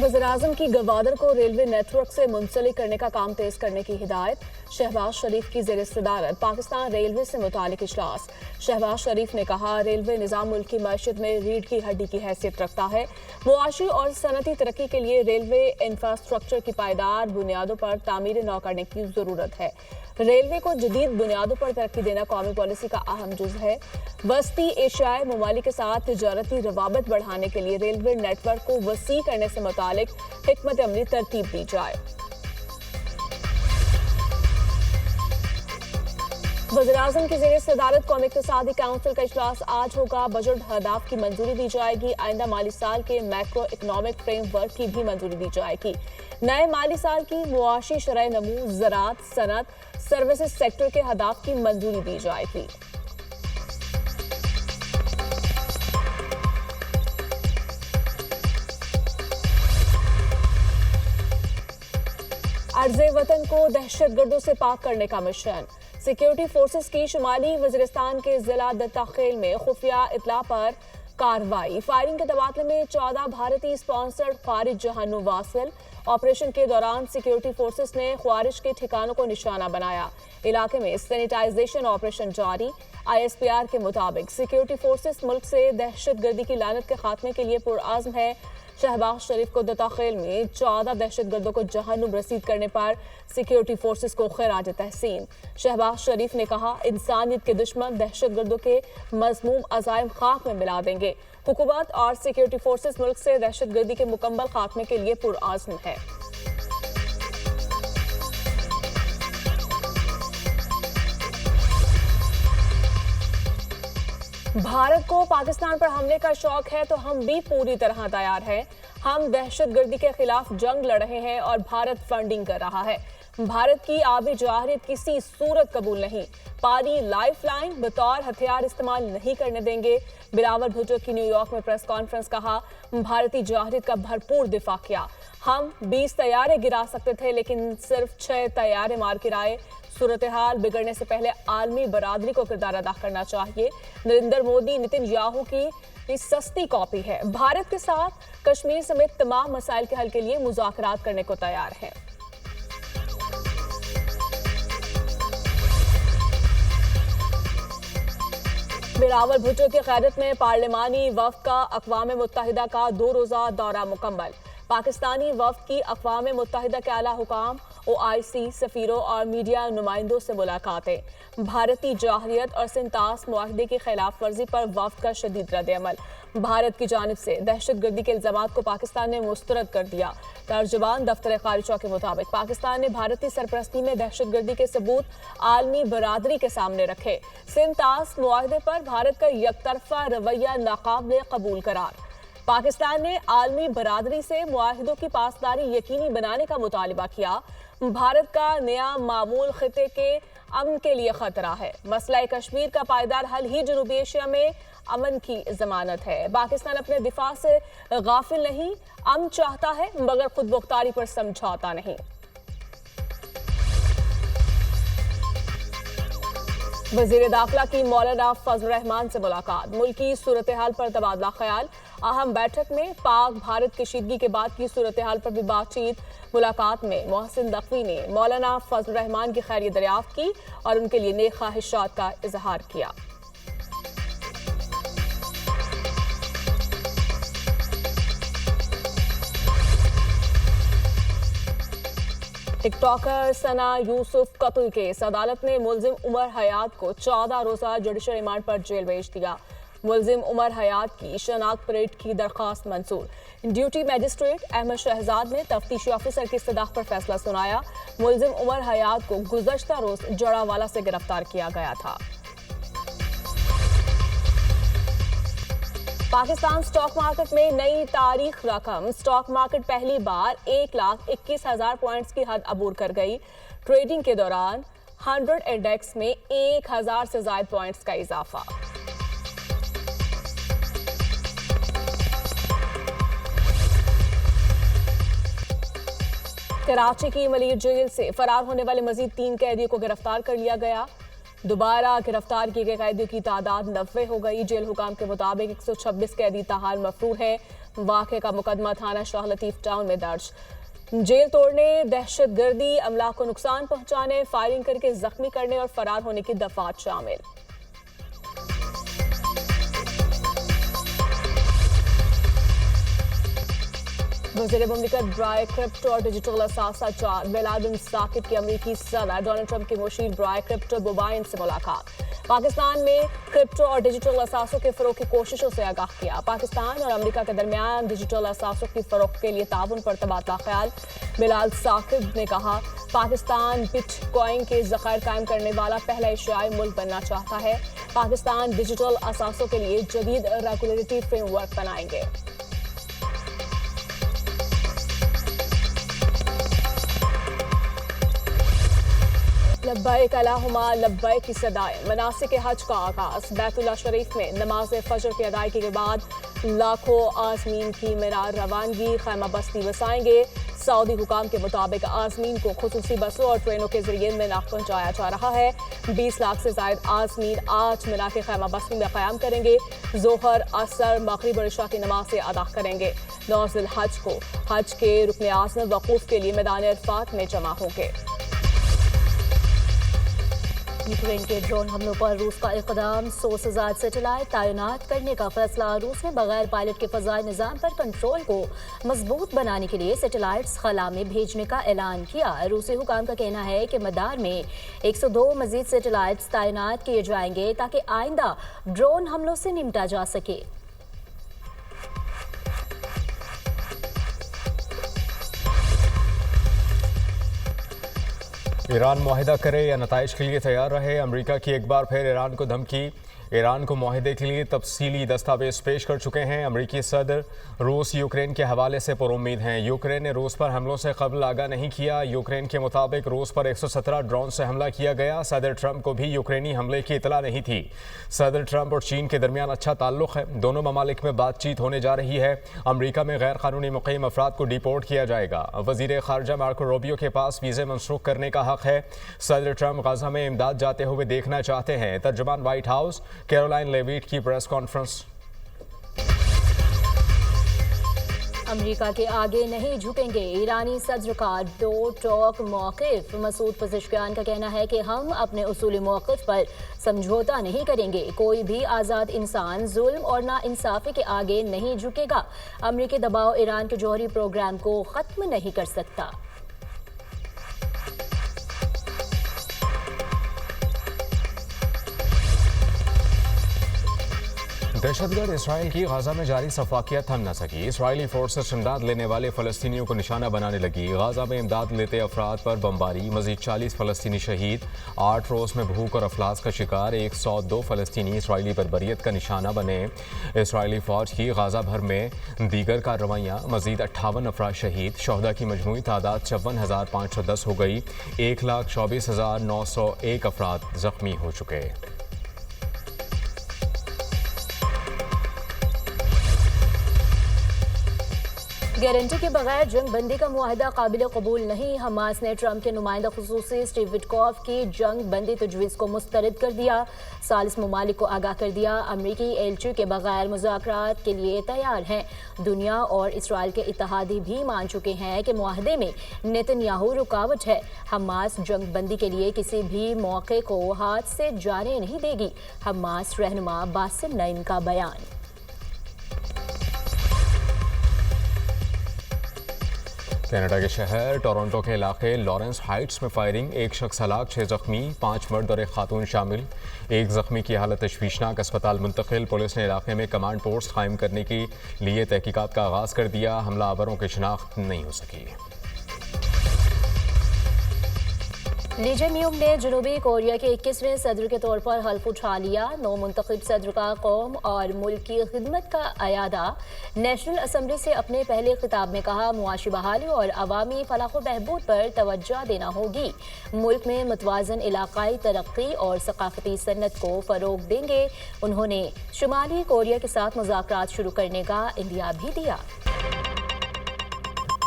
वज़ीर-ए-आज़म की गवादर को रेलवे नेटवर्क से मुंसलिक करने का काम तेज करने की हिदायत। शहबाज शरीफ की ज़ेर सदारत पाकिस्तान रेलवे से मुतालिक इजलास। शहबाज शरीफ ने कहा, रेलवे निज़ाम मुल्क की मईशत में रीढ़ की हड्डी की हैसियत रखता है। मुआशी और सनती तरक्की के लिए रेलवे इंफ्रास्ट्रक्चर की पायदार बुनियादों पर तामीर नौ करने की ज़रूरत है। रेलवे को जदीद बुनियादों पर तरक्की देना कौमी पॉलिसी का अहम जुज़ है। वस्ती एशियाई ममालिक के साथ तिजारती रवाबत बढ़ाने के लिए रेलवे नेटवर्क को वसी करने से मुतालिक हिकमत अमली तरतीब दी जाए। वज़ीर-ए-आज़म की ज़ेर सदारत कौमी इक़्तिसादी काउंसिल का इजलास आज होगा। बजट अहदाफ की मंजूरी दी जाएगी। आइंदा माली साल के मैक्रो इकनॉमिक फ्रेमवर्क की भी मंजूरी दी जाएगी। नए माली साल की मुआशी शरह नमू, ज़राअत, सनत, सर्विसेज सेक्टर के अहदाफ की मंजूरी दी जाएगी। अर्ज़े वतन को दहशतगर्दों से पाक करने का मिशन। सिक्योरिटी फोर्सेस की शुमाली वज़ीरिस्तान के जिला दत्ताखेल में खुफिया इतला पर कार्रवाई। फायरिंग के तबादले में 14 भारतीय स्पॉन्सर्ड ख्वारिज जहन्नुम वासिल। ऑपरेशन के दौरान सिक्योरिटी फोर्सेस ने ख्वारिज के ठिकानों को निशाना बनाया। इलाके में सैनिटाइजेशन ऑपरेशन जारी। ISPR के मुताबिक सिक्योरिटी फोर्सेस मुल्क से दहशतगर्दी की लानत के खात्मे के लिए पुरआज़्म है। शहबाज शरीफ को दत्ताखेल में 14 दहशतगर्दों को जहन्नुम रसीद करने पर सिक्योरिटी फोर्सेस को खैराज तहसीन। शहबाज शरीफ ने कहा, इंसानियत के दुश्मन दहशतगर्दों के मज़मूम अज़ाइम खाक में मिला देंगे। हुकूमत और सिक्योरिटी फोर्सेस मुल्क से दहशतगर्दी के मुकम्मल खात्मे के लिए पुरआज़्म है। भारत को पाकिस्तान पर हमले का शौक है तो हम भी पूरी तरह तैयार हैं। हम दहशतगर्दी के खिलाफ जंग लड़ रहे हैं और भारत फंडिंग कर रहा है। भारत की आबी जाहिरियत किसी सूरत कबूल नहीं। पानी लाइफलाइन बतौर हथियार इस्तेमाल नहीं करने देंगे। बिलावल भुट्टो की न्यूयॉर्क में प्रेस कॉन्फ्रेंस। कहा, भारतीय जाहिरियत का भरपूर दिफा किया। हम 20 तैयारे गिरा सकते थे लेकिन सिर्फ 6 तैयारे मार गिराए। सूरत हाल बिगड़ने से पहले आलमी बरादरी को किरदार अदा करना चाहिए। नरेंद्र मोदी नेतन्याहू की सस्ती कॉपी है। भारत के साथ कश्मीर समेत तमाम मसाइल के हल के लिए मुज़ाकरात करने को तैयार है। बिलावल भुट्टो की क़यादत में पार्लिमानी वफ़द का अक़वाम मुत्तहिदा का 2 रोज़ा दौरा मुकम्मल। पाकिस्तानी वफ़द की अक़वाम मुत्तहिदा के आला हुकाम, OIC, सफ़ीरों और मीडिया नुमाइंदों से मुलाकातें। भारतीय जाहिरियत और सिंतास मुआहदे की खिलाफ वर्जी पर वफ़द का शदीद रद्द-ए-अमल। भारत की जानिब से दहशतगर्दी के इल्ज़ामात को पाकिस्तान ने मुस्तरद कर दिया। तर्जुमान दफ्तर खारिजा के मुताबिक पाकिस्तान ने भारतीय सरपरस्ती में दहशतगर्दी के सबूत आलमी बरादरी के सामने रखे। सिंतास मुआहदे पर भारत का यकतरफा रवैया नाकाबिल कबूल करार। पाकिस्तान ने आलमी बरादरी से मुआहिदों की पासदारी यकीनी बनाने का मुतालिबा किया। भारत का नया मामूल खिते के अमन के लिए खतरा है। मसला कश्मीर का पायदार हल ही जनूबी एशिया में अमन की जमानत है। पाकिस्तान अपने दिफा से गाफिल नहीं, अमन चाहता है मगर खुद मुख्तारी पर समझौता नहीं। वज़ीर दाखिला की मौलाना फजल रहमान से मुलाकात। मुल्की सूरत हाल पर तबादला ख्याल। अहम बैठक में पाक भारत कशीदगी के बाद की सूरत हाल पर भी बातचीत। मुलाकात में मोहसिन नकवी ने मौलाना फजल रहमान की खैरियत दरियाफ्त की और उनके लिए नेक ख्वाहिशात का इजहार किया। टिकटॉकर सना यूसुफ कत्ल केस। अदालत ने मुलजिम उमर हयात को 14 रोज़ा जुडिशल रिमांड पर जेल भेज दिया। मुलजिम उमर हयात की शनाख्त परेड की दरख्वास्त मंजूर। ड्यूटी मजिस्ट्रेट अहमद शहजाद ने तफ्तीशी ऑफिसर की इस्तदाह पर फैसला सुनाया। मुलजिम उमर हयात को गुज़श्ता रोज जड़ावाला से गिरफ्तार किया गया था। पाकिस्तान स्टॉक मार्केट में नई तारीख रकम। स्टॉक मार्केट पहली बार 1,21,000 पॉइंट्स की हद अबूर कर गई। ट्रेडिंग के दौरान 100 इंडेक्स में 1,000 से ज्यादा पॉइंट्स का इजाफा। कराची की मलिर जेल से फरार होने वाले मजीद 3 कैदियों को गिरफ्तार कर लिया गया। दोबारा गिरफ्तार किए गए कैदियों की तादाद 90 हो गई। जेल हुकाम के मुताबिक 126 कैदी ताहाल मफरूर है। वाक़े का मुकदमा थाना शाह लतीफ टाउन में दर्ज। जेल तोड़ने, दहशतगर्दी, अमला को नुकसान पहुंचाने, फायरिंग करके जख्मी करने और फरार होने की दफात शामिल। वज़ीर मुमलिकत ब्राय क्रिप्टो और डिजिटल असासा चार बिलाल साकिब की अमरीकी सदर डोनाल्ड ट्रंप के मुशीर ब्राय क्रिप्टो बोबाइन से मुलाकात। पाकिस्तान में क्रिप्टो और डिजिटल असासों के फरोग की कोशिशों से आगाह किया। पाकिस्तान और अमेरिका के दरमियान डिजिटल असासों की फरोग के लिए ताउन पर तबादला ख्याल। बिलाल साकिब ने कहा, पाकिस्तान बिटकॉइन के ज़खायर कायम करने वाला पहला एशियाई मुल्क बनना चाहता है। पाकिस्तान डिजिटल असासों के लिए जदीद रेगुलेटरी फ्रेमवर्क बनाएंगे। लब्बैक अल्लाहुम्मा लब्बैक की सदाएं। मनासिक हज का आगाज। बैतुल्लाह शरीफ में नमाज फजर की अदायगी के बाद लाखों आज़मीन की मीनार रवानगी, खैमा बस्ती बसाएंगे। सऊदी हुकाम के मुताबिक आज़मीन को खुसूसी बसों और ट्रेनों के जरिए मीना पहुंचाया जा रहा है। 20 लाख से ज्यादा आज़मीन आज मीना के खैमा बस्ती में क़याम करेंगे। जोहर, असर, मगरिब और इशा की नमाज़ें अदा करेंगे। 9 ज़िलहज को हज के रुकन आज़म वकूफ के लिए मैदान अरफात में जमा होंगे। यूक्रेन के ड्रोन हमलों पर रूस का इक़दाम। 100 से ज़ायद सैटेलाइट तैनात करने का फैसला। रूस ने बगैर पायलट के फ़ज़ाई निज़ाम पर कंट्रोल को मजबूत बनाने के लिए सैटेलाइट्स खला में भेजने का ऐलान किया। रूसी हुकाम का कहना है कि मदार में 102 मज़ीद सैटेलाइट्स तैनात किए जाएंगे ताकि आइंदा ड्रोन हमलों से निपटा जा सके। ईरान मुआहिदा करे या नताइज के लिए तैयार रहे। अमेरिका की एक बार फिर ईरान को धमकी। ईरान को मुआहिदे के लिए तफसीली दस्तावेज पेश कर चुके हैं। अमेरिकी सदर रूस यूक्रेन के हवाले से पुरुम्मीद हैं। यूक्रेन ने रूस पर हमलों से कबल आगाह नहीं किया। यूक्रेन के मुताबिक रूस पर 117 ड्रोन से हमला किया गया। सदर ट्रंप को भी यूक्रेनी हमले की इतला नहीं थी। सदर ट्रंप और चीन के दरमियान अच्छा ताल्लुक है। दोनों ममालिक में बातचीत होने जा रही है। अमरीका में गैर कानूनी मुक़ीम अफराद को डिपोर्ट किया जाएगा। वज़ीर ख़ारजा मार्को रूबियो के पास वीज़े मनसूख करने का हक़ है। सदर ट्रंप गाज़ा में इमदाद जाते हुए देखना चाहते हैं। तर्जुमान व्हाइट हाउस कैरोलाइन लेविट की प्रेस कॉन्फ्रेंस। अमेरिका के आगे नहीं झुकेंगे। ईरानी सदर का दो टॉक मौक़िफ़। मसूद पज़ेश्कियान का कहना है कि हम अपने उसूली मौक़िफ़ पर समझौता नहीं करेंगे। कोई भी आज़ाद इंसान जुल्म और नाइंसाफ़ी के आगे नहीं झुकेगा। अमेरिकी दबाव ईरान के जौहरी प्रोग्राम को ख़त्म नहीं कर सकता। दहशतगर्द इसराइल की गाजा में जारी सफाकियत थम न सकी। इसराइली फोर्सेस इमदाद लेने वाले फ़लस्तीनियों को निशाना बनाने लगी। गाजा में इमदाद लेते अफराद पर बमबारी। मज़ीद 40 फ़लस्तीनी शहीद। 8 रोज़ में भूख और अफलास का शिकार 102 फ़लस्तीनी इसराइली बर्बरियत का निशाना बने। इसराइली फ़ौज की गाजा भर में दीगर कार्रवाइयाँ। मज़ीद 58 अफराद शहीद। शहदा की मजमूई तादाद 54,510 हो गई। 1,24,901 अफराद ज़ख्मी हो चुके। गारंटी के बगैर जंग बंदी का मुआहिदा काबिल कबूल नहीं। हमास ने ट्रंप के नुमाइंदा खुसूसी स्टीव विटकॉफ की जंग बंदी तजवीज़ को मुस्तरद कर दिया। 40 ममालिक को आगाह कर दिया। अमरीकी एलची के बगैर मुज़ाकरात के लिए तैयार हैं। दुनिया और इसराइल के इत्तेहादी भी मान चुके हैं कि मुआहदे में नेतन्याहू रुकावट है। हमास जंग बंदी के लिए किसी भी मौके को हाथ से जाने नहीं देगी। हमास रहनुमा बासिम नईम का बयान। कनाडा के शहर टोरंटो के इलाके लॉरेंस हाइट्स में फायरिंग। 1 शख्स हलाक, 6 जख्मी, 5 मर्द और 1 खातून शामिल। 1 जख्मी की हालत तशवीशनाक, अस्पताल मुंतकिल। पुलिस ने इलाके में कमांड पोस्ट कायम करने के लिए तहकीकात का आगाज़ कर दिया। हमलावरों की शिनाख्त नहीं हो सकी। ली जे-म्यूंग ने जनूबी कोरिया के 21वें सदर के तौर पर हल्फ उठा लिया। नौ मुंतखब सदर का कौम और मुल्क की खिदमत का अयादा। नेशनल असम्बली से अपने पहले खिताब में कहा, मुआशी बहाली और अवामी फलाह व बहबूद पर तवज्जो देना होगी। मुल्क में मुतवाज़न इलाकाई तरक्की और सकाफती सन्नत को फ़रोग देंगे। उन्होंने शुमाली कोरिया के साथ मुज़ाकरात शुरू करने का इंदिया भी दिया।